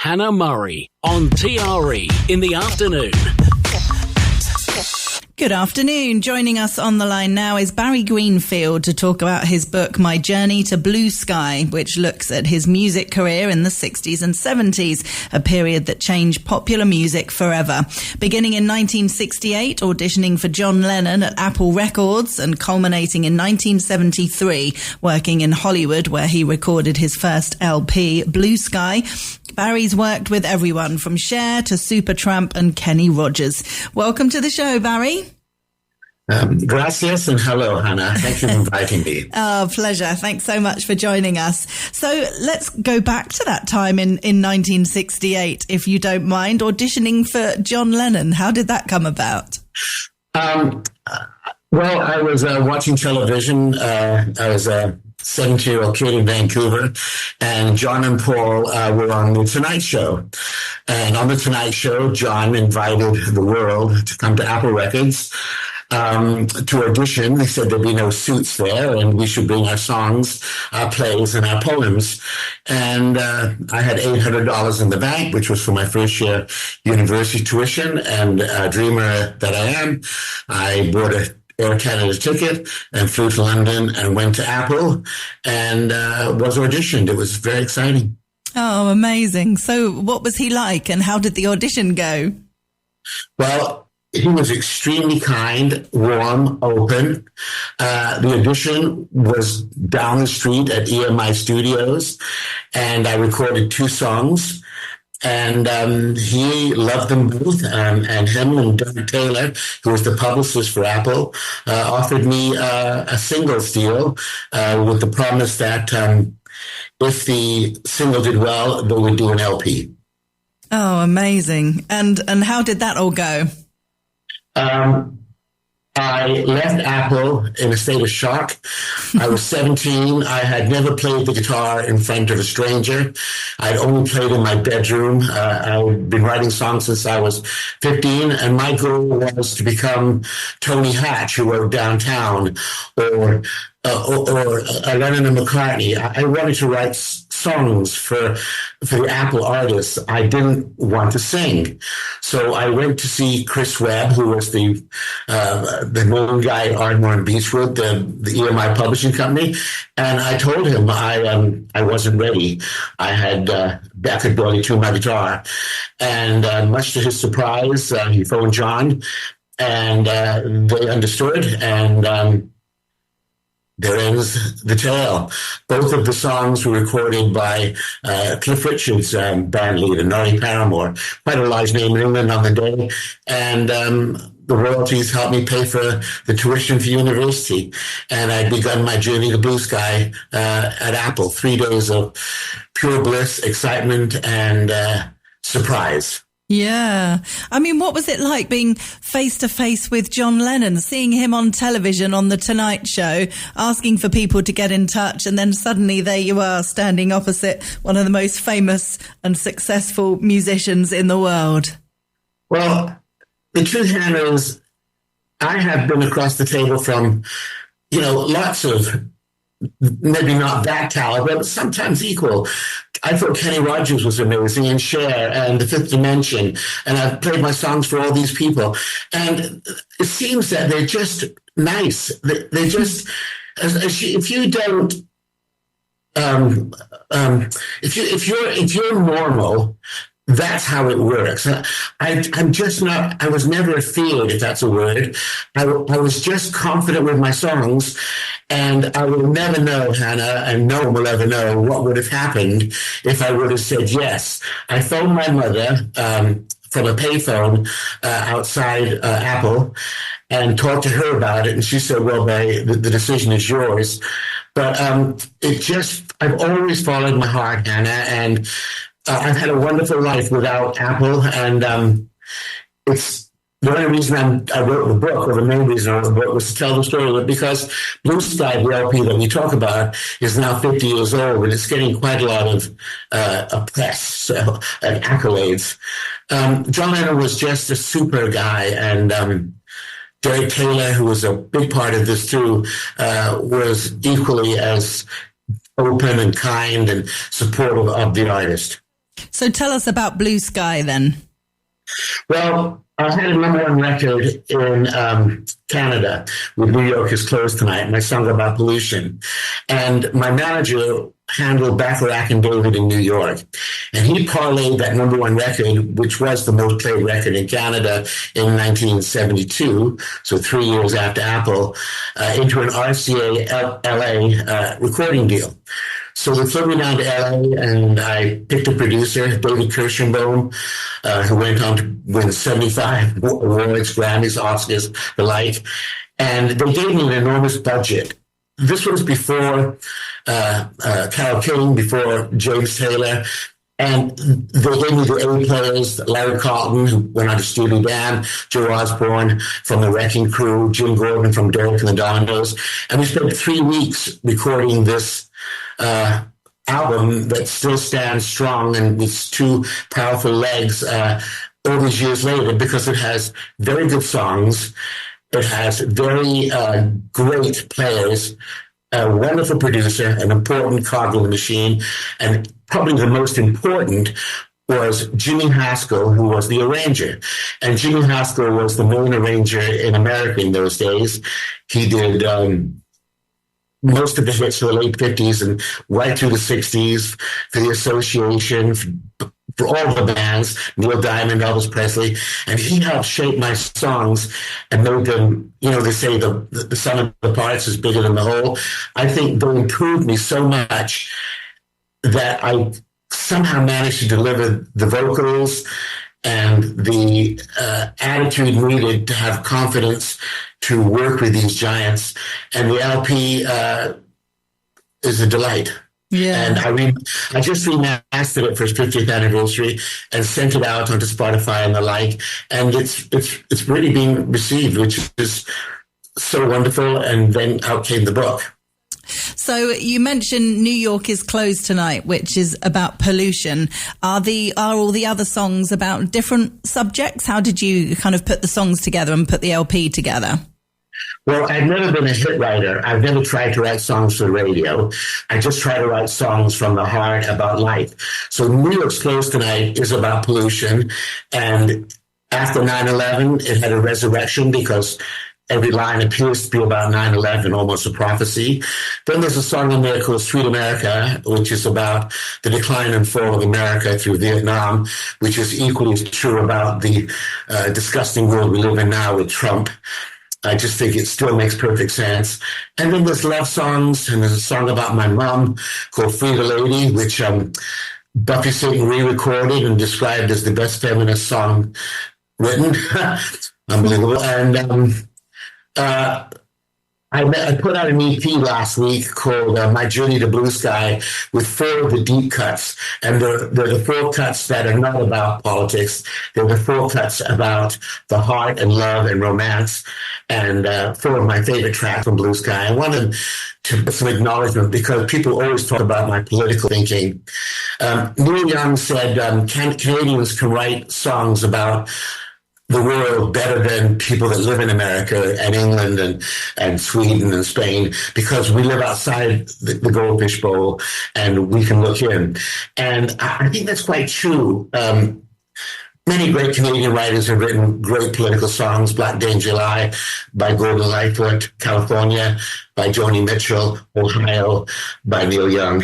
Hannah Murray on TRE in the afternoon. Good afternoon. Joining us on the line now is Barry Greenfield to talk about his book, My Journey to Blue Sky, which looks at his music career in the 60s and 70s, a period that changed popular music forever. Beginning in 1968, auditioning for John Lennon at Apple Records, and culminating in 1973, working in Hollywood, where he recorded his first LP, Blue Sky. Barry's worked with everyone from Cher to Supertramp and Kenny Rogers. Welcome to the show, Barry. Gracias and hello, Hannah. Thank you for inviting me. Oh, pleasure. Thanks so much for joining us. So let's go back to that time in 1968, if you don't mind, auditioning for John Lennon. How did that come about? Well, I was watching television. I was a 17-year-old kid in Vancouver, and John and Paul were on The Tonight Show. And on The Tonight Show, John invited the world to come to Apple Records to audition. They said there'd be no suits there, and we should bring our songs, our plays, and our poems. And I had $800 in the bank, which was for my first year university tuition, and a dreamer that I am, I bought a Air Canada ticket and flew to London and went to Apple and was auditioned. It was very exciting. Oh, amazing. So what was he like, and how did the audition go? Well, he was extremely kind, warm, open. The audition was down the street at EMI Studios, and I recorded 2 songs. And he loved them both, and him and Doug Taylor, who was the publicist for Apple, offered me a singles deal with the promise that if the single did well, they would do an LP. Oh, amazing. And how did that all go? I left Apple in a state of shock. I was 17. I had never played the guitar in front of a stranger. I'd only played in my bedroom. I'd been writing songs since I was 15, and my goal was to become Tony Hatch, who wrote Downtown, or Lennon and McCartney. I wanted to write songs for the Apple artists. I didn't want to sing. So I went to see Chris Webb, who was the main guy at Ardmore and Beechwood, the EMI publishing company. And I told him I wasn't ready. I could barely tune my guitar. And much to his surprise, he phoned John, and they understood, and there ends the tale. Both of the songs were recorded by Cliff Richard's band leader, Norrie Paramore, quite a large name in England on the day. And the royalties helped me pay for the tuition for university. And I'd begun my journey to Blue Sky at Apple. 3 days of pure bliss, excitement, and surprise. Yeah. I mean, what was it like being face to face with John Lennon, seeing him on television on The Tonight Show, asking for people to get in touch, and then suddenly there you are standing opposite one of the most famous and successful musicians in the world? Well, the truth, Hannah, is I have been across the table from, lots of, maybe not that caliber, but sometimes equal. I thought Kenny Rogers was amazing, and Cher, and The Fifth Dimension, and I've played my songs for all these people. And it seems that they're just nice. They're just, if you don't, if you're normal, that's how it works. I'm just not, I was never feared, if that's a word. I was just confident with my songs, and I will never know, Hannah, and no one will ever know what would have happened if I would have said yes. I phoned my mother from a payphone outside Apple and talked to her about it, and she said, well, the decision is yours. But I've always followed my heart, Hannah, and I've had a wonderful life without Apple, and it's the only reason I wrote the book, or the main reason I wrote the book, was to tell the story of it, because Blue Sky, the LP that we talk about, is now 50 years old, and it's getting quite a lot of press and accolades. John Lennon was just a super guy, and Derek Taylor, who was a big part of this too, was equally as open and kind and supportive of the artist. So tell us about Blue Sky then. Well, I had a #1 record in Canada with New York is Closed Tonight, my song about pollution. And my manager handled Bacharach and David in New York. And he parlayed that #1 record, which was the most played record in Canada in 1972, so 3 years after Apple, into an RCA LA recording deal. So they flew me down to LA, and I picked a producer, David Kirschenbaum, who went on to win 75 awards, Grammys, Oscars, the like. And they gave me an enormous budget. This was before Carole King, before James Taylor. And they gave me the A players, Larry Carlton, who went on to Steely Dan, Joe Osborne from the Wrecking Crew, Jim Gordon from Derek and the Dominoes. And we spent 3 weeks recording this album that still stands strong and with 2 powerful legs all these years later, because it has very good songs. It has very great players, a wonderful producer, an important cog in the machine, and probably the most important was Jimmy Haskell, who was the arranger. And Jimmy Haskell was the main arranger in America in those days. He did most of the hits for the late 50s and right through the 60s for the Association, for all the bands, Neil Diamond, Elvis Presley. And he helped shape my songs and made them, they say the sum of the parts is bigger than the whole. I think they improved me so much that I somehow managed to deliver the vocals and the attitude needed to have confidence to work with these giants. And the LP is a delight. Yeah. And I just remastered it for its 50th anniversary and sent it out onto Spotify and the like. And it's really being received, which is so wonderful. And then out came the book. So you mentioned New York is Closed Tonight, which is about pollution. Are all the other songs about different subjects? How did you kind of put the songs together and put the LP together? Well, I've never been a hit writer. I've never tried to write songs for the radio. I just try to write songs from the heart about life. So New York's Closed Tonight is about pollution. And after 9/11, it had a resurrection because every line appears to be about 9/11, almost a prophecy. Then there's a song in there called Sweet America, which is about the decline and fall of America through Vietnam, which is equally true about the disgusting world we live in now with Trump. I just think it still makes perfect sense. And then there's love songs, and there's a song about my mom called Free the Lady, which Buffy Satan re-recorded and described as the best feminist song written. Unbelievable. And I put out an EP last week called My Journey to Blue Sky with 4 of the deep cuts. And they're the 4 cuts that are not about politics. They're the 4 cuts about the heart and love and romance. And 4 of my favorite tracks from Blue Sky. I wanted to put some acknowledgement because people always talk about my political thinking. Neil Young said Canadians can write songs about the world better than people that live in America and England and Sweden and Spain, because we live outside the goldfish bowl and we can look in. And I think that's quite true. Many great Canadian writers have written great political songs. Black Day in July by Gordon Lightfoot, California by Joni Mitchell, Ohio by Neil Young.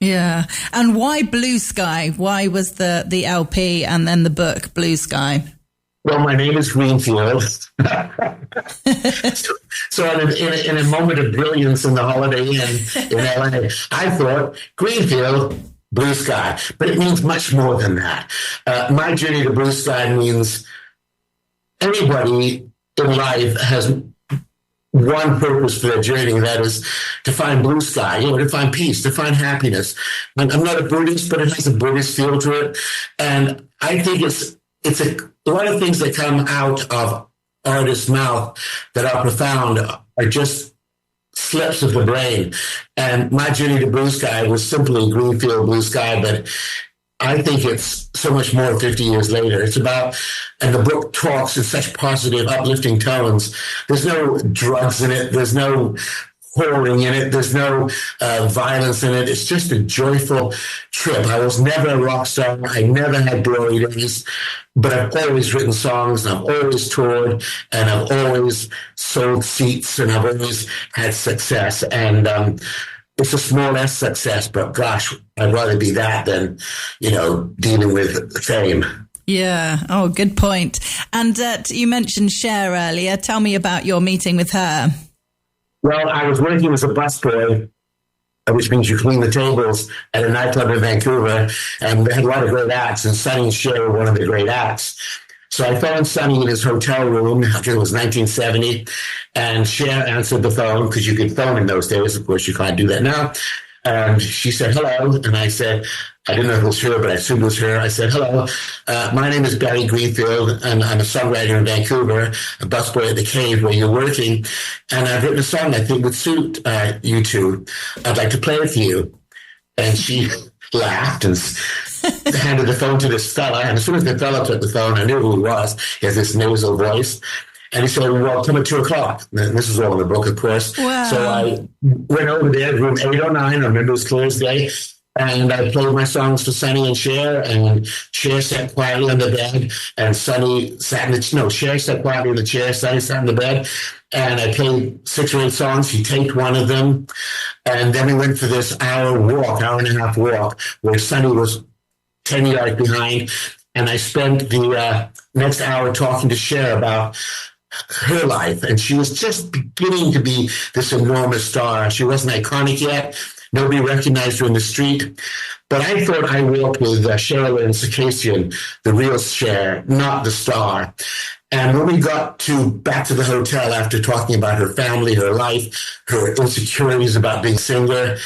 Yeah. And why Blue Sky? Why was the LP and then the book Blue Sky? Well, my name is Greenfield. So in a moment of brilliance in the Holiday Inn in LA, I thought Greenfield, Blue Sky. But it means much more than that. My journey to Blue Sky means anybody in life has one purpose for their journey, that is to find blue sky, to find peace, to find happiness. I'm not a Buddhist, but it has a Buddhist feel to it. And I think it's a lot of things that come out of artists' mouth that are profound are just slips of the brain. And my journey to Blue Sky was simply Greenfield Blue Sky, but I think it's so much more 50 years later. It's about, and the book talks in such positive, uplifting tones. There's no drugs in it. There's no whoring in it. There's no violence in it. It's just a joyful trip. I was never a rock star. I never had glory days, but I've always written songs, and I've always toured, and I've always sold seats, and I've always had success. And it's a small S success, but gosh, I'd rather be that than, dealing with fame. Yeah. Oh, good point. And you mentioned Cher earlier. Tell me about your meeting with her. Well, I was working as a busboy, which means you clean the tables at a nightclub in Vancouver, and they had a lot of great acts, and Sonny and Cher were one of the great acts. So I found Sonny in his hotel room. I think it was 1970, and Cher answered the phone, because you could phone in those days. Of course, you can't do that now. And she said, hello. And I said, I didn't know if it was her, but I assumed it was her. I said, hello, my name is Barry Greenfield, and I'm a songwriter in Vancouver, a busboy at the Cave where you're working. And I've written a song I think would suit you two. I'd like to play it for you. And she laughed and handed the phone to this fella. And as soon as the fella took the phone, I knew who he was. He has this nasal voice. And he said, well, come at 2:00. And this is all in the book, of course. Wow. So I went over there, room 809, I remember it was clear as day. And I played my songs for Sonny and Cher, and Cher sat quietly on the bed, and Cher sat quietly in the chair, Sonny sat on the bed, and I played 6 or 8 songs. He taped one of them, and then we went for this hour and a half walk, where Sonny was 10 yards behind, and I spent the next hour talking to Cher about her life, and she was just beginning to be this enormous star. She wasn't iconic yet. Nobody recognized her in the street. But I thought I walked with Sherilyn Circassian, the real Cher, not the star. And when we got back to the hotel after talking about her family, her life, her insecurities about being a singer,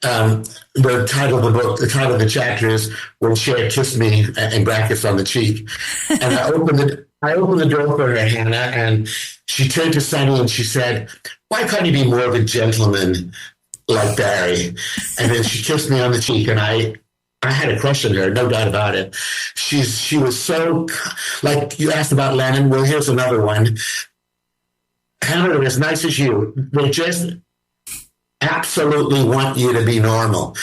the title of the book, the title of the chapter is When Cher Kissed Me, in brackets, on the cheek. And I opened the door for her, Hannah, and she turned to Sonny and she said, why can't you be more of a gentleman like Barry? And then she kissed me on the cheek, and I had a crush on her, no doubt about it. She was so, like you asked about Lennon. Well, here's another one. Hannah, they're as nice as you. They just absolutely want you to be normal.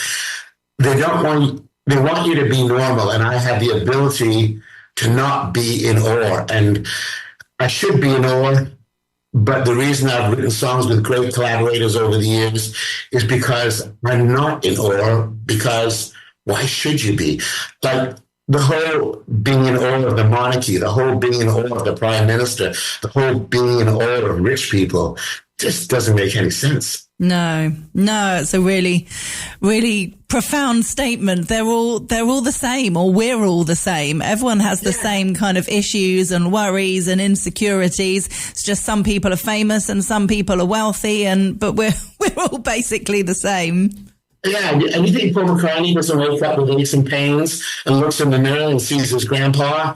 They want you to be normal, and I have the ability to not be in awe. And I should be in awe, but the reason I've written songs with great collaborators over the years is because I'm not in awe, because why should you be? Like the whole being in awe of the monarchy, the whole being in awe of the prime minister, the whole being in awe of rich people just doesn't make any sense. No, it's a really, really profound statement. They're all the same, or we're all the same. Everyone has the same kind of issues and worries and insecurities. It's just some people are famous and some people are wealthy, but we're all basically the same. Yeah, and you think Paul McCartney doesn't wake up with aches and pains and looks in the mirror and sees his grandpa?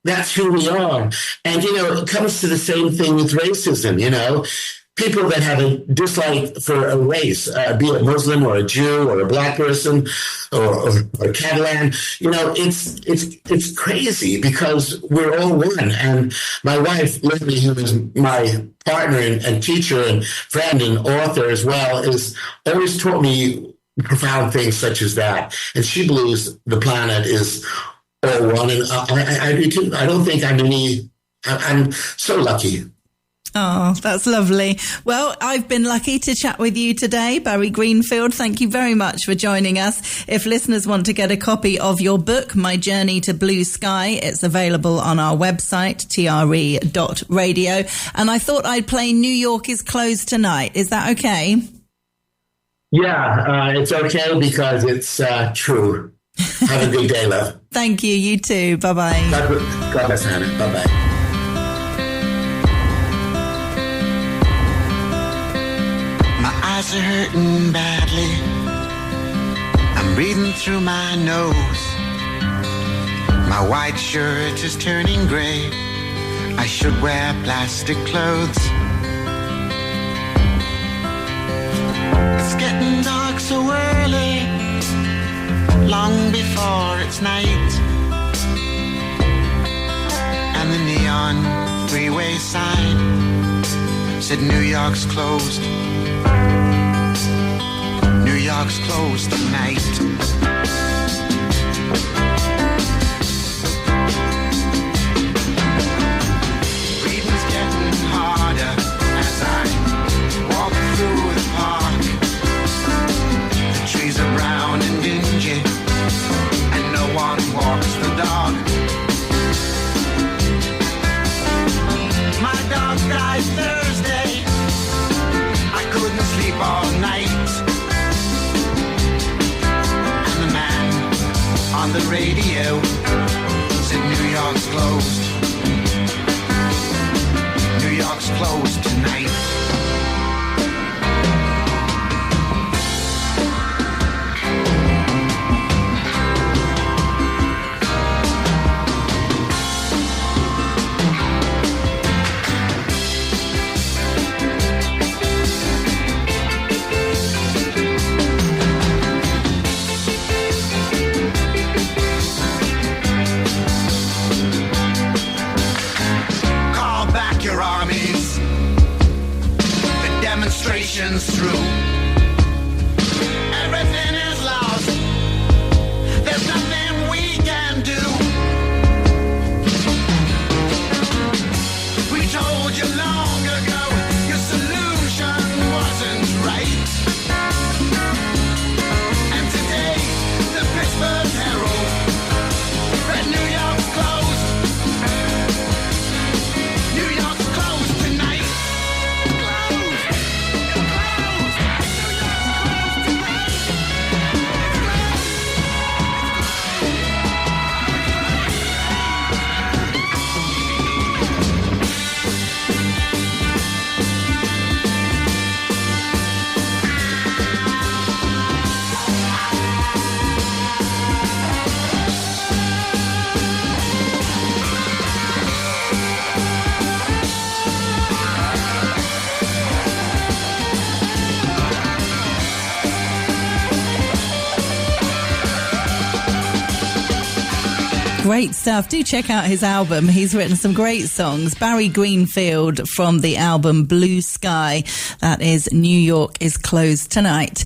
That's who we are. And, it comes to the same thing with racism, People that have a dislike for a race, be it Muslim or a Jew or a black person or Catalan, it's crazy because we're all one. And my wife, Lindy, who is my partner and teacher and friend and author as well, is always taught me profound things such as that. And she believes the planet is all one. And I do too. I don't think I'm so lucky. Oh, that's lovely. Well, I've been lucky to chat with you today, Barry Greenfield. Thank you very much for joining us. If listeners want to get a copy of your book, My Journey to Blue Sky, it's available on our website, tre.radio. And I thought I'd play New York is Closed Tonight. Is that okay? Yeah, it's okay because it's true. Have a good day, love. Thank you. You too. Bye-bye. God bless, Hannah. Bye-bye. Eyes are hurting badly. I'm breathing through my nose. My white shirt is turning gray. I should wear plastic clothes. It's getting dark so early, long before it's night. And the neon freeway sign says said New York's closed. New York's closed tonight. Breathing's getting harder as I walk through the park. The trees are brown and dingy, and no one walks the dog. My dog died Thursday. I couldn't sleep all night. And the man on the radio said New York's closed. New York's closed tonight. Through. Everything is lost. There's nothing we can do. We told you long ago your solution wasn't right. And today the Pittsburgh Herald read New York's closed. New York's closed tonight. Great stuff. Do check out his album. He's written some great songs. Barry Greenfield from the album Blue Sky. That is New York is Closed Tonight.